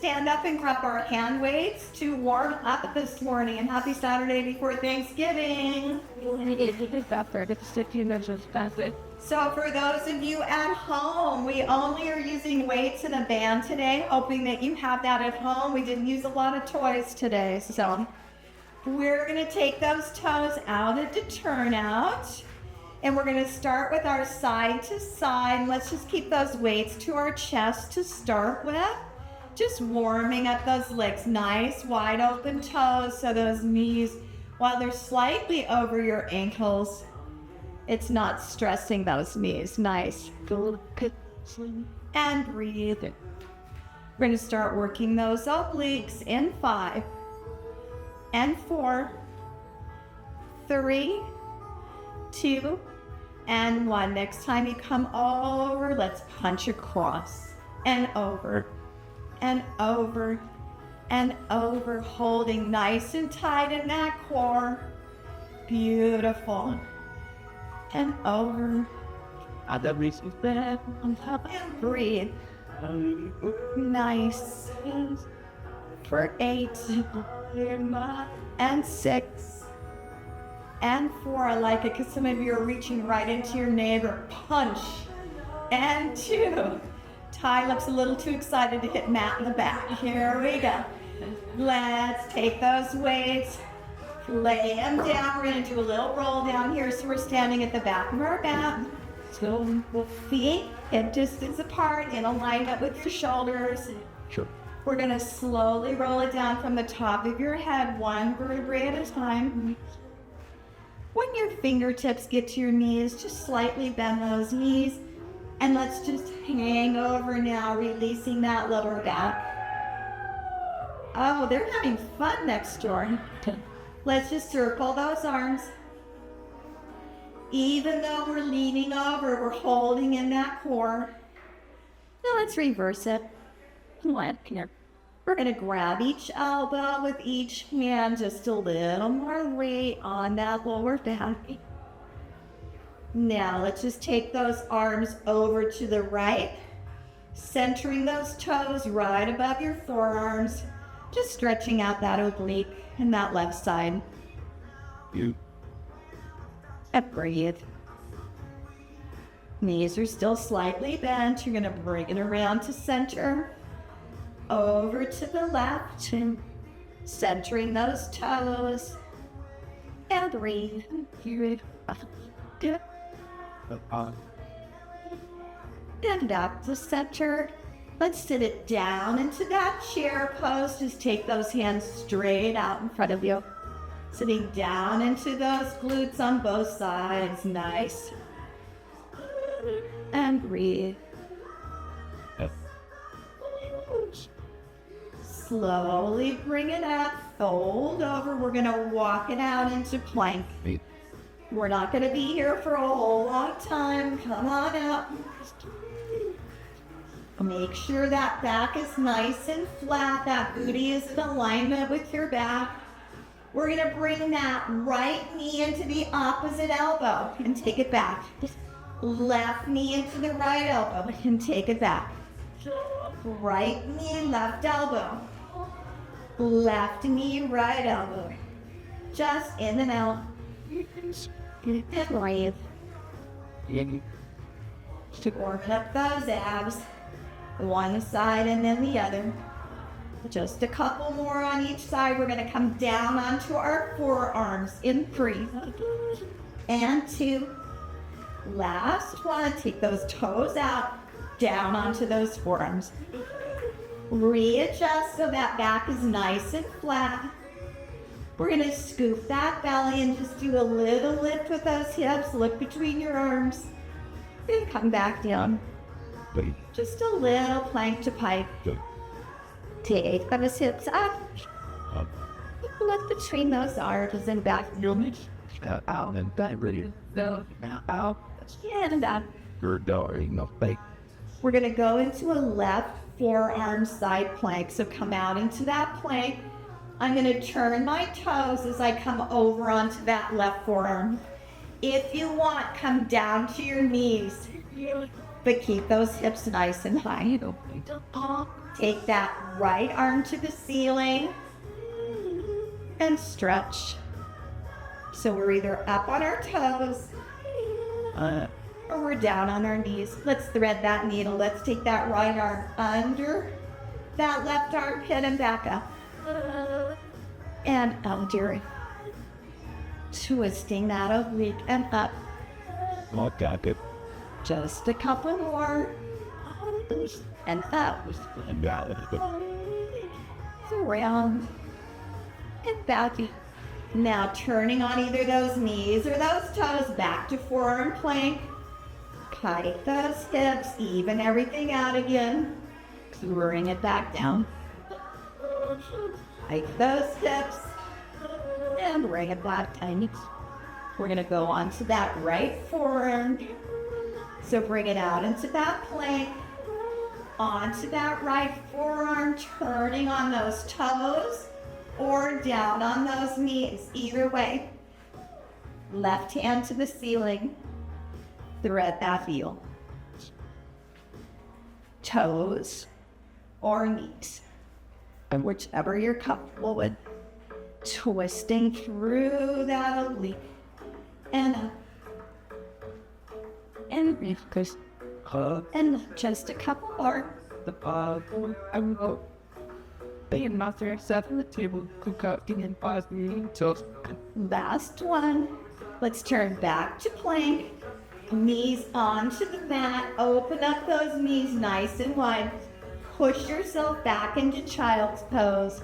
stand up and grab our hand weights to warm up this morning. And happy Saturday before Thanksgiving. So for those of you at home, we only are using weights and a band today, hoping that you have that at home. We didn't use a lot of toys today, so we're going to take those toes out into turnout. And we're going to start with our side to side. Let's just keep those weights to our chest to start with. Just warming up those legs. Nice wide open toes so those knees, while they're slightly over your ankles, it's not stressing those knees. Nice. And breathe. We're going to start working those obliques in 5 and 4, 3, 2, and 1. Next time you come over, let's punch across and over and over and over, holding nice and tight in that core. Beautiful. And over. And breathe. Nice. For 8 and 6. And 4, I like it because some of you are reaching right into your neighbor. Punch. And 2. Ty looks a little too excited to hit Matt in the back. Here we go. Let's take those weights, lay them down. We're going to do a little roll down here. So we're standing at the back of our mat. So feet hip distance apart in alignment with your shoulders. Sure. We're going to slowly roll it down from the top of your head, one vertebrae at a time. When your fingertips get to your knees, just slightly bend those knees. And let's just hang over now, releasing that lower back. Oh, they're having fun next door. Let's just circle those arms. Even though we're leaning over, we're holding in that core. Now let's reverse it. We're going to grab each elbow with each hand, just a little more weight on that lower back. Now let's just take those arms over to the right, centering those toes right above your forearms, just stretching out that oblique and that left side. And breathe. Knees are still slightly bent. You're going to bring it around to center. Over to the left, centering those toes, and breathe. And back to center. Let's sit it down into that chair pose. Just take those hands straight out in front of you. Sitting down into those glutes on both sides. Nice. And breathe. Slowly bring it up, fold over. We're going to walk it out into plank. We're not going to be here for a whole long time. Come on up. Make sure that back is nice and flat. That booty is in alignment with your back. We're going to bring that right knee into the opposite elbow and take it back. Left knee into the right elbow and take it back. Right knee, left elbow. Left knee, right elbow. Just in and out. And breathe. Warming up those abs. One side and then the other. Just a couple more on each side. We're going to come down onto our forearms in 3 and 2. Last one. Take those toes out. Down onto those forearms. Readjust so that back is nice and flat. We're going to scoop that belly and just do a little lift with those hips. Look between your arms. And come back down. Just a little plank to pike. Take those hips up. Look between those arms and back. Out and back, ready. Out. And up. You're doing no fake. We're going to go into a left forearm side plank. So come out into that plank. I'm going to turn my toes as I come over onto that left forearm. If you want, come down to your knees. but keep those hips nice and high. Take that right arm to the ceiling and stretch. So we're either up on our toes or we're down on our knees. Let's thread that needle. Let's take that right arm under that left armpit and back up. And under. Twisting that oblique and up. Look at it. Just a couple more. And up. Around. And back. Now turning on either those knees or those toes back to forearm plank. Kite those hips, even everything out again. Bring it back down. Kite those hips. And bring it back down. We're going to go onto that right forearm. So bring it out into that plank. Onto that right forearm, turning on those toes or down on those knees. Either way. Left hand to the ceiling. Thread that heel. Toes or knees. And whichever you're comfortable with. Twisting through that oblique. And up. And because and just a couple more. I'm being master at the table, cooking and passing toast. Last one. Let's turn back to plank. Knees onto the mat. Open up those knees nice and wide. Push yourself back into child's pose.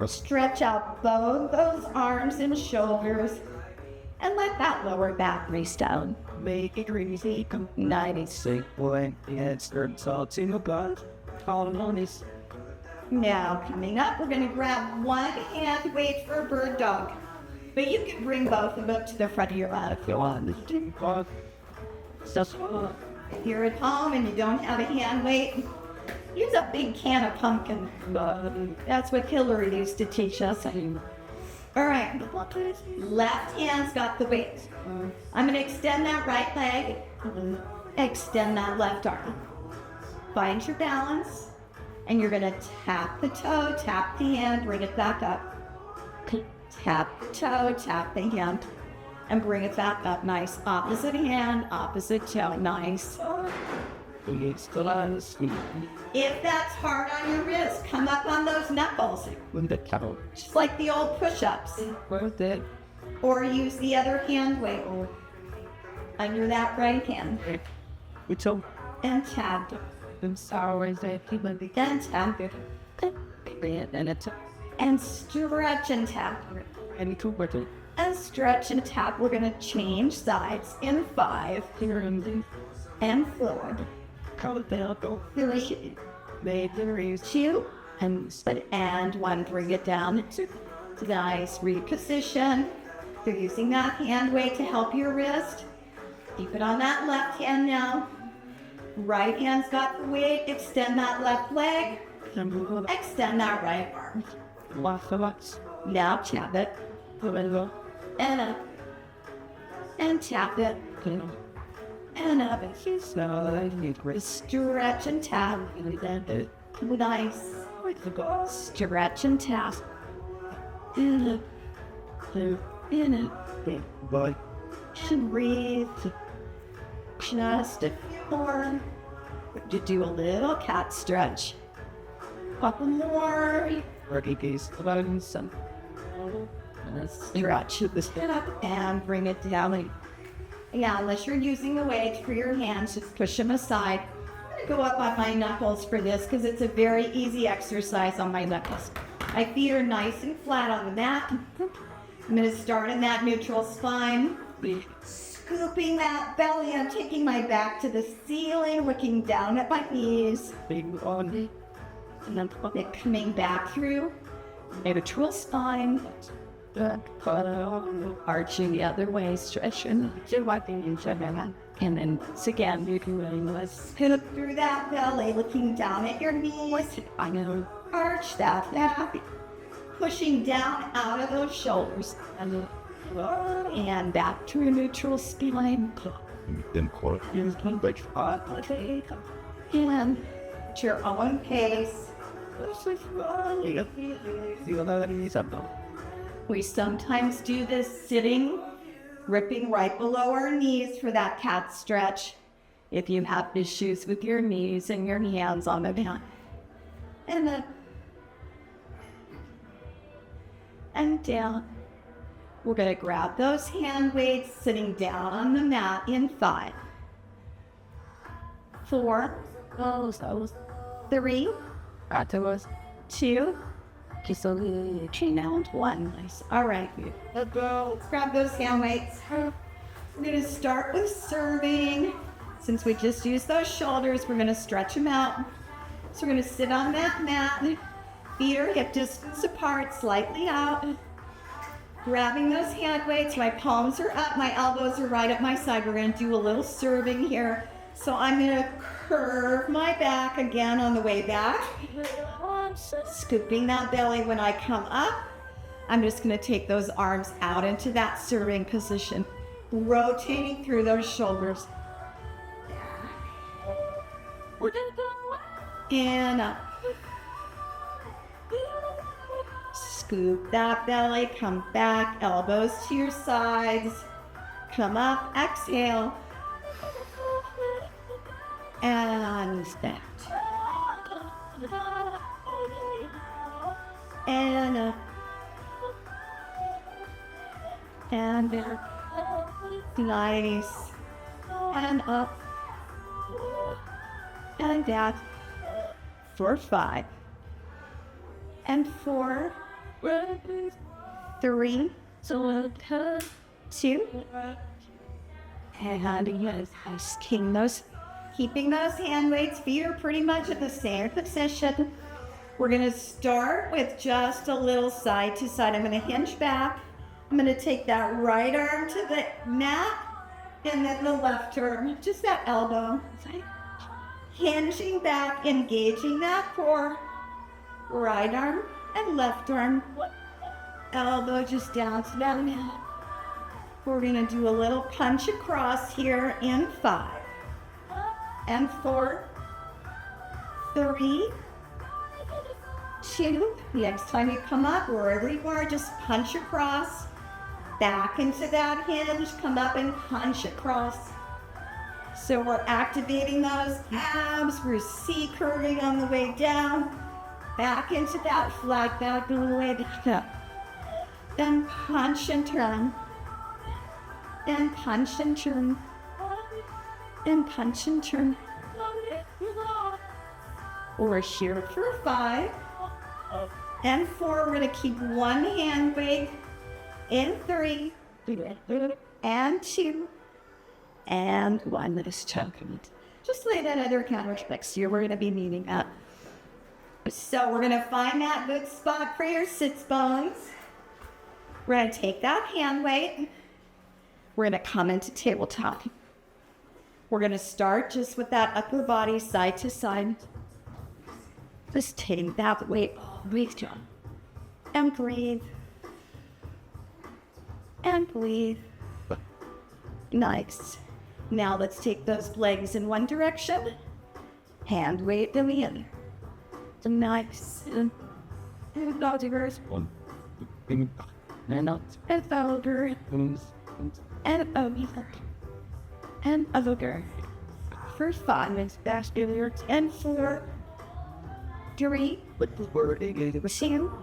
Stretch out both those arms and shoulders. And let that lower back rest down. Make it easy. Nice. Boy, it's salting about. All on this. Now, coming up, we're going to grab one hand weight for a bird dog. But you can bring both of them to the front of your mat if you want. So, if you're at home and you don't have a hand weight, use a big can of pumpkin. That's what Hillary used to teach us. All right, left hand's got the weight. I'm going to extend that right leg, extend that left arm. Find your balance, and you're going to tap the toe, tap the hand, bring it back up. Tap the toe, tap the hand, and bring it back up. Nice. Opposite hand, opposite toe. Nice. If that's hard on your wrist, come up on those knuckles. Just like the old push-ups. Or use the other hand weight under that right hand. And tap it. And tap it. And stretch and tap. And stretch and tap. We're going to change sides in 5. And forward. 3, 2, and 1. Bring it down. Nice. Reposition. You're using that hand weight to help your wrist. Keep it on that left hand now. Right hand's got the weight. Extend that left leg. Extend that right arm. Now tap it. And up. And tap it. And up. Stretch and tap. Nice. Stretch and tap. In it. In it. Bye. And breathe. Just a more. To do a little cat stretch. Couple more. Stretch this head up and bring it down. Yeah, unless you're using the weight for your hands, just push them aside. I'm going to go up on my knuckles for this because it's a very easy exercise on my knuckles. My feet are nice and flat on the mat. I'm going to start in that neutral spine. Scooping that belly. I'm taking my back to the ceiling, looking down at my knees. And then coming back through. Neutral spine. Arching the other way, stretching. And then once again, you can hit up through that belly, looking down at your knees. Arch that. Pushing down out of those shoulders. And back to a neutral spine. Then call you can like And at your own pace. We sometimes do this sitting, gripping right below our knees for that cat stretch. If you have issues with your knees and your hands on the mat. And then, and down. We're going to grab those hand weights sitting down on the mat in 5, 4, 3, 2, and 1. Nice. All right. Let's go. Grab those hand weights. We're going to start with serving. Since we just used those shoulders, we're going to stretch them out. So we're going to sit on that mat. Feet are hip distance apart, slightly out. Grabbing those hand weights, my palms are up, my elbows are right at my side. We're going to do a little serving here. So I'm going to curve my back again on the way back. Scooping that belly when I come up. I'm just going to take those arms out into that serving position. Rotating through those shoulders. And up. Scoop that belly, come back, elbows to your sides, come up, exhale, and stand. And up, and down, nice, and up, and down, for 5, and 4, 3, 2, and yes, keeping those hand weights. Feet are pretty much at the same position. We're going to start with just a little side to side. I'm going to hinge back. I'm going to take that right arm to the mat and then the left arm, just that elbow. Hinging back, engaging that core. Right arm and left arm. Elbow just down to that mat. We're going to do a little punch across here in 5, and 4, 3, 2. Next time you come up, wherever you are, just punch across. Back into that hinge, come up and punch across. So we're activating those abs. We're C-curving on the way down. Back into that flat back on the way back up. Then punch and turn. And punch and turn. And punch and turn. We're here for 5. And 4. We're going to keep one hand weight in 3. And 2. And 1. Let us check. Just lay that other counter next to you. We're going to be needing that. So we're going to find that good spot for your sits bones. We're going to take that hand weight. We're going to come into tabletop. We're going to start just with that upper body side to side. Just take that weight. Breathe, John. And breathe. And breathe. Nice. Now let's take those legs in one direction. Hand weight in the other. Nice. And not reverse. And not. And over. And over. And over. For 5 minutes. Back and 4. 3. 2.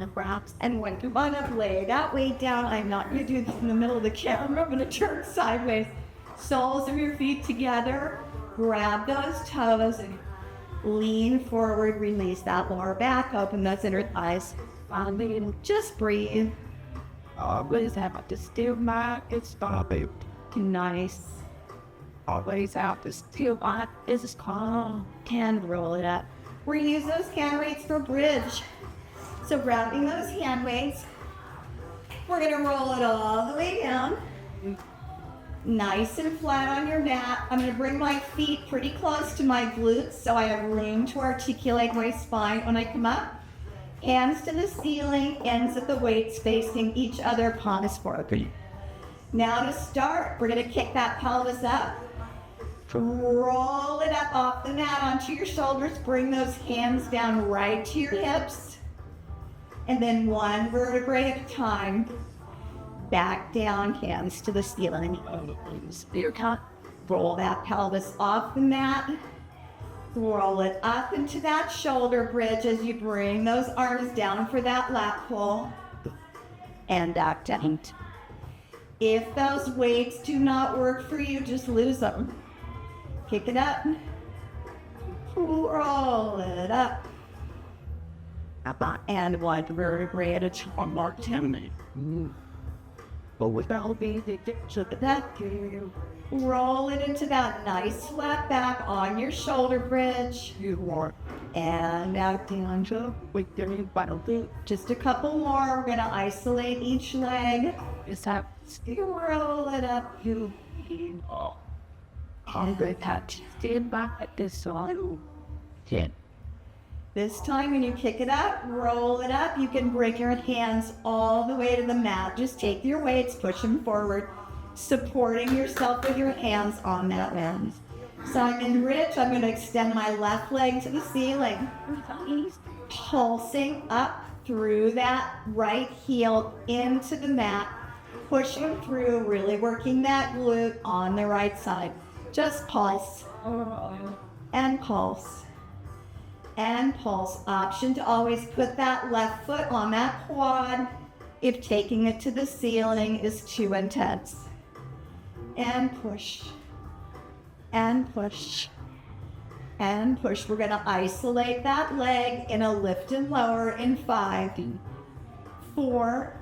And 1. Come on up. Lay that weight down. I'm not going to do this in the middle of the camera. I'm going to turn sideways. Soles of your feet together. Grab those toes and lean forward. Release that lower back. Open those inner thighs. Just breathe. Always have to still my stop it. Nice. Always have to still my is calm. And roll it up. We're going to use those hand weights for bridge. So grabbing those hand weights, we're going to roll it all the way down. Nice and flat on your mat. I'm going to bring my feet pretty close to my glutes so I have room to articulate my spine when I come up. Hands to the ceiling, ends of the weights facing each other, palms forward. Now to start, we're going to kick that pelvis up. Roll it up off the mat onto your shoulders. Bring those hands down right to your hips. And then one vertebrae at a time. Back down, hands to the ceiling. Spear cut. Roll that pelvis off the mat. Roll it up into that shoulder bridge as you bring those arms down for that lat pull. And back down. If those weights do not work for you, just lose them. Kick it up. Roll it up. And one vertebrae at a time. Mark 10. But without being to that, roll it into that nice flat back on your shoulder bridge. And back down to just a couple more. We're gonna isolate each leg. Just have to roll it up. And good touch. Stand back at this side. 10. This time when you kick it up, roll it up, you can bring your hands all the way to the mat. Just take your weights, push them forward, supporting yourself with your hands on that end. So I'm in Rich. I'm going to extend my left leg to the ceiling. Pulsing up through that right heel into the mat. Pushing through, really working that glute on the right side. Just pulse. And pulse. And pulse. Option to always put that left foot on that quad if taking it to the ceiling is too intense. And push. And push. And push. We're going to isolate that leg in a lift and lower in 5, 4,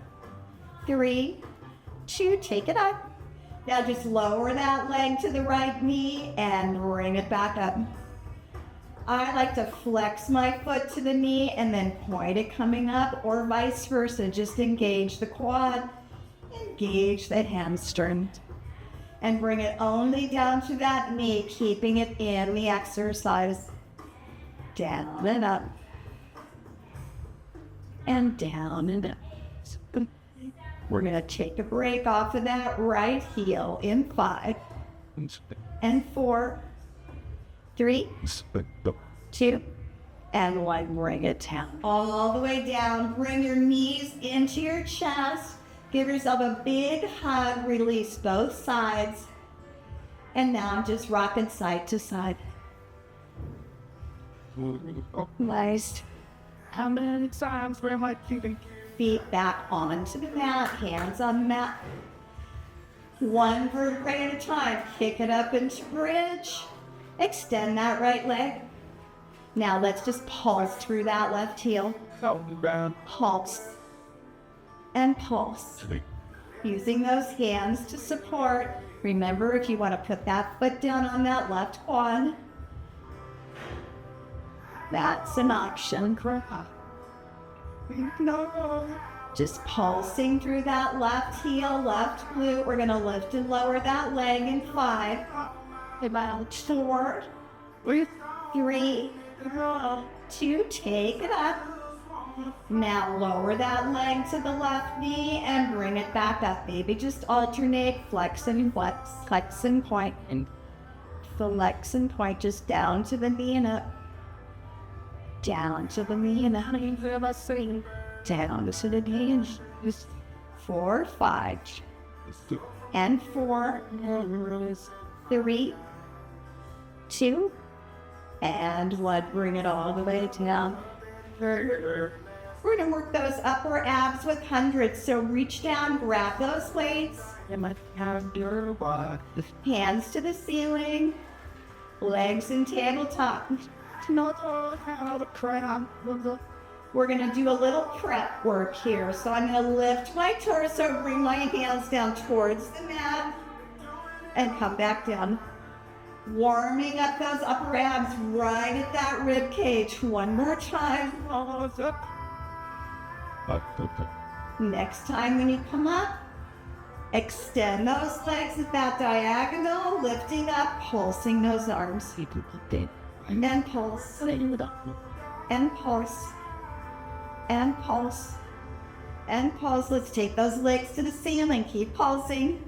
3, 2. Take it up. Now just lower that leg to the right knee and bring it back up. I like to flex my foot to the knee and then point it coming up, or vice versa. Just engage the quad, engage the hamstring, and bring it only down to that knee, keeping it in the exercise. Down and up. And down and up. We're going to take a break off of that right heel in 5, and 4, 3, 2, and 1. Bring it down. All the way down. Bring your knees into your chest. Give yourself a big hug. Release both sides. And now just rocking side to side. Nice. How many times were my Feet back onto the mat. Hands on the mat. One vertebrae at a time. Kick it up into bridge. Extend that right leg. Now let's just pulse through that left heel. Pulse. And pulse. Using those hands to support. Remember, if you want to put that foot down on that left quad, that's an option. No. Just pulsing through that left heel, left glute. We're going to lift and lower that leg in 5. About 4, 3, 2, take it up. Now lower that leg to the left knee and bring it back up. Maybe just alternate, flex and flex, flex and point, and flex and point, just down to the knee and up. Down to the knee and up. Down to the knee and just 4, 5, and 4, 3, 2, and 1. Bring it all the way down. We're going to work those upper abs with hundreds. So reach down, grab those weights. Hands to the ceiling. Legs in tabletop. We're going to do a little prep work here. So I'm going to lift my torso, bring my hands down towards the mat, and come back down. Warming up those upper abs right at that rib cage. One more time. Next time when you come up, extend those legs at that diagonal, lifting up, pulsing those arms. And pulse. And pulse. And pulse. And pulse. Let's take those legs to the ceiling. Keep pulsing.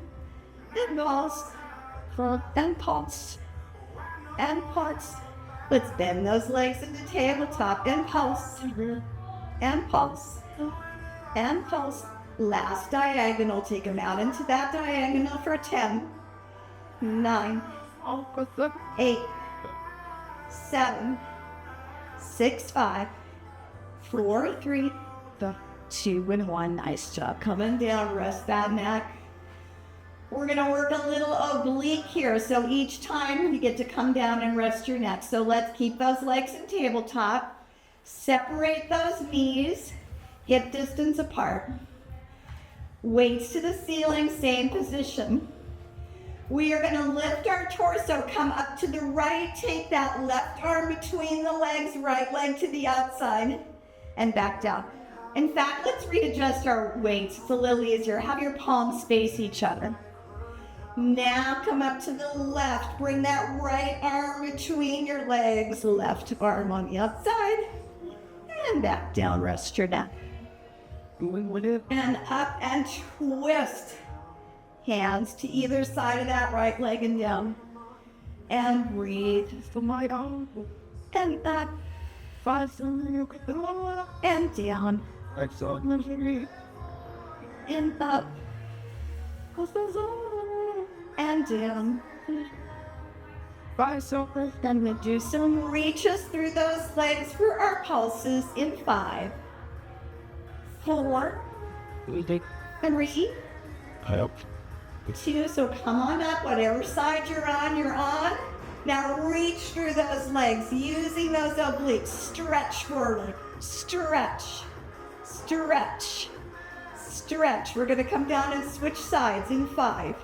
And pulse. And pulse. and pulse. Let's bend those legs into tabletop and pulse, and pulse, and pulse. Last diagonal, take them out into that diagonal for 10, 9, 8, 7, 6, 5, 4, 3, 2, and 1. Nice job. Coming down, rest that neck. We're going to work a little oblique here, so each time you get to come down and rest your neck. So let's keep those legs in tabletop. Separate those knees, hip distance apart. Weights to the ceiling, same position. We are going to lift our torso, come up to the right, take that left arm between the legs, right leg to the outside, and back down. In fact, let's readjust our weights. It's a little easier. Have your palms face each other. Now come up to the left. Bring that right arm between your legs, left arm on the outside, and back down. Rest your neck. And up and twist. Hands to either side of that right leg and down. And breathe. And up. And down. And up. And down. Then we'll do some reaches through those legs for our pulses in 5, 4, 3, 2. So come on up, whatever side you're on. Now reach through those legs using those obliques. Stretch forward. Stretch. Stretch. Stretch. We're going to come down and switch sides in 5,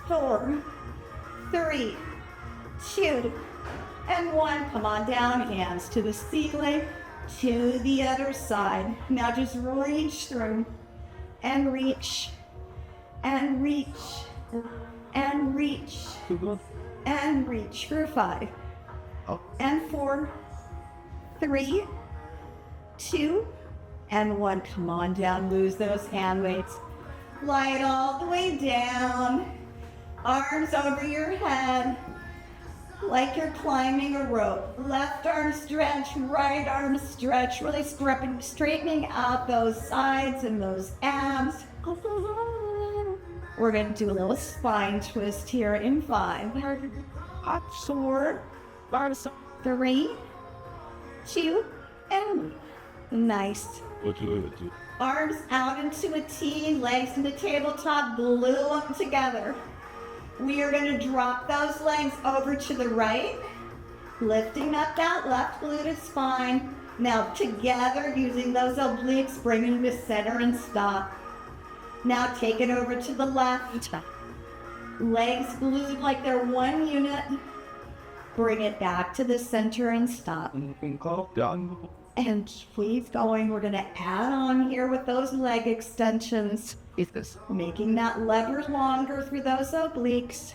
4, 3, 2, and 1. Come on down, hands to the ceiling, to the other side. Now just reach through, and reach, and reach, and reach, and reach for 5, and 4, 3, 2, and 1. Come on down, lose those hand weights. Lie it all the way down. Arms over your head, like you're climbing a rope. Left arm stretch, right arm stretch, really straightening out those sides and those abs. We're going to do a little spine twist here in 5. 4, 3, 2, and nice. Arms out into a T, legs in the tabletop, glue them together. We are going to drop those legs over to the right, lifting up that left glute spine. Now together, using those obliques, bring them to center and stop. Now take it over to the left. Legs glued like they're one unit. Bring it back to the center and stop. And keep going. We're going to add on here with those leg extensions. Making that lever longer through those obliques.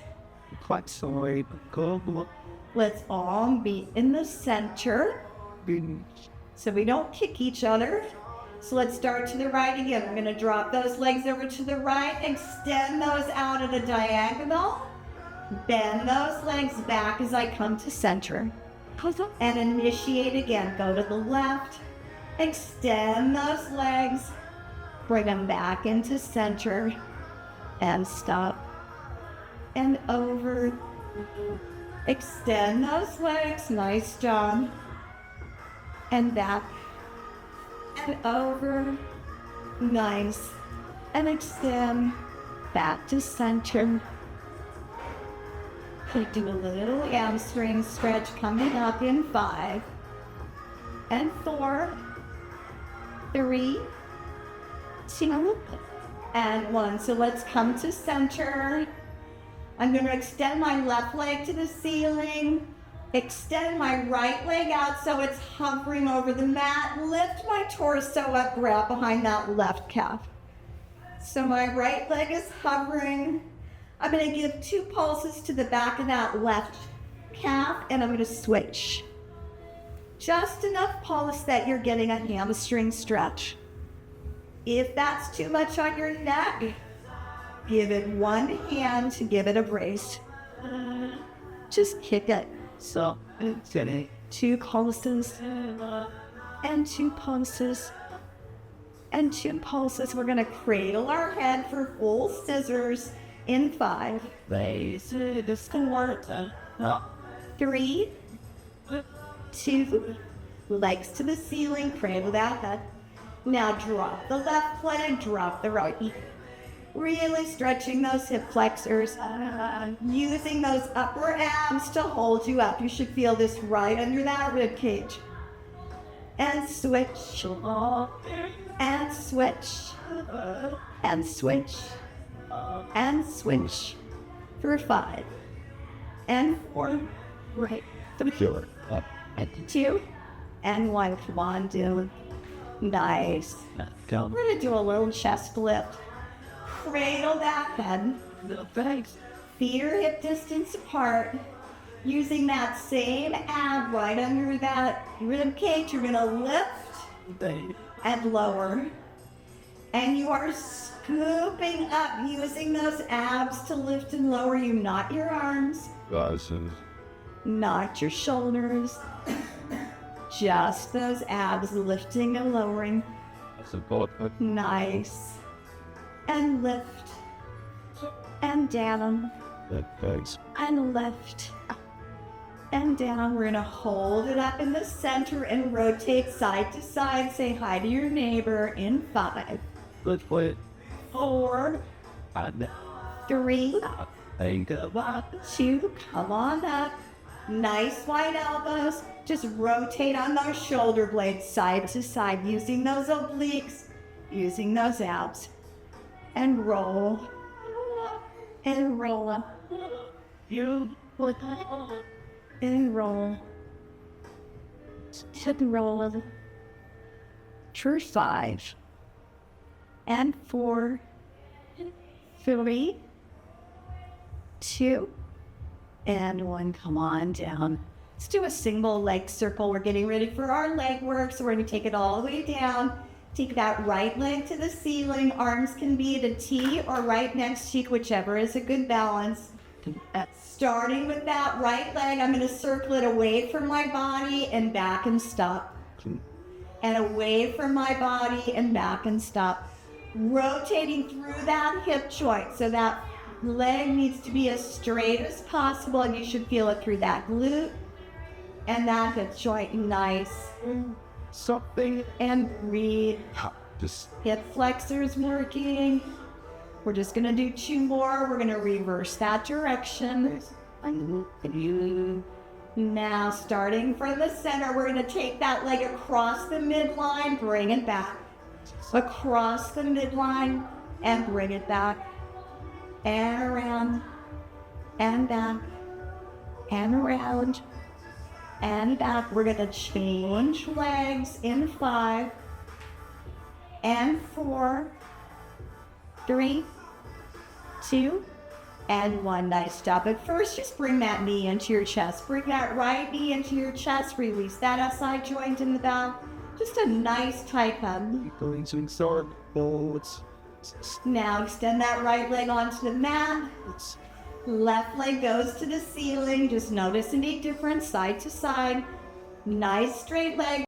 Let's all be in the center so we don't kick each other. So let's start to the right again. We're going to drop those legs over to the right, extend those out at a diagonal, bend those legs back as I come to center, and initiate again. Go to the left, extend those legs, bring them back into center, and stop, and over. Extend those legs, nice job, and back, and over, nice, and extend, back to center. We do a little hamstring stretch coming up in 5, and 4, 3, 2, and 1. So let's come to center. I'm going to extend my left leg to the ceiling, extend my right leg out so it's hovering over the mat, lift my torso up, grab behind that left calf. So my right leg is hovering. I'm going to give 2 pulses to the back of that left calf, and I'm going to switch. Just enough pulse that you're getting a hamstring stretch. If that's too much on your neck, give it one hand to give it a brace. Just kick it. So, it's getting 2 pulses, and 2 pulses, and 2 pulses. We're gonna cradle our head for full scissors in 5, lazy, this can work. 3, 2, legs to the ceiling, cradle that head. Now drop the left leg, drop the right. Really stretching those hip flexors, using those upper abs to hold you up. You should feel this right under that rib cage. And switch, and switch, and switch, and switch for 5, and 4, right, 3, and 2, and 1. Come on, dude. Nice. We're gonna do a little chest lift. Cradle that head. Thanks. Feet are hip distance apart. Using that same ab right under that rib cage, you're gonna lift and lower. And you are scooping up, using those abs to lift and lower you, not your arms, not your shoulders. Just those abs lifting and lowering. Nice. And lift. And down. And lift. And down. We're going to hold it up in the center and rotate side to side. Say hi to your neighbor in 5. Good point. 4, 3, 2, come on up. Nice wide elbows. Just rotate on those shoulder blades side to side, using those obliques, using those abs. And roll. And roll. And roll. And roll. For 5. And 4. 3. 2. And 1. Come on down. Let's do a single leg circle. We're getting ready for our leg work, so we're going to take it all the way down. Take that right leg to the ceiling. Arms can be at a T or right next cheek, whichever is a good balance. Starting with that right leg, I'm going to circle it away from my body and back and stop. And away from my body and back and stop. Rotating through that hip joint, so that leg needs to be as straight as possible, and you should feel it through that glute and that hip joint. Nice. Something. And breathe. Just Hip flexors working. We're just going to do 2 more. We're going to reverse that direction. Now, starting from the center, we're going to take that leg across the midline, bring it back. Across the midline and bring it back. And around. And back. And around. And back. We're going to change legs in 5. And 4. 3. 2. And 1. Nice. Stop it. First, just bring that knee into your chest. Bring that right knee into your chest. Release that SI joint in the back. Just a nice tight hug. going to exert both. Now extend that right leg onto the mat. Left leg goes to the ceiling. Just notice any difference side to side. Nice straight leg.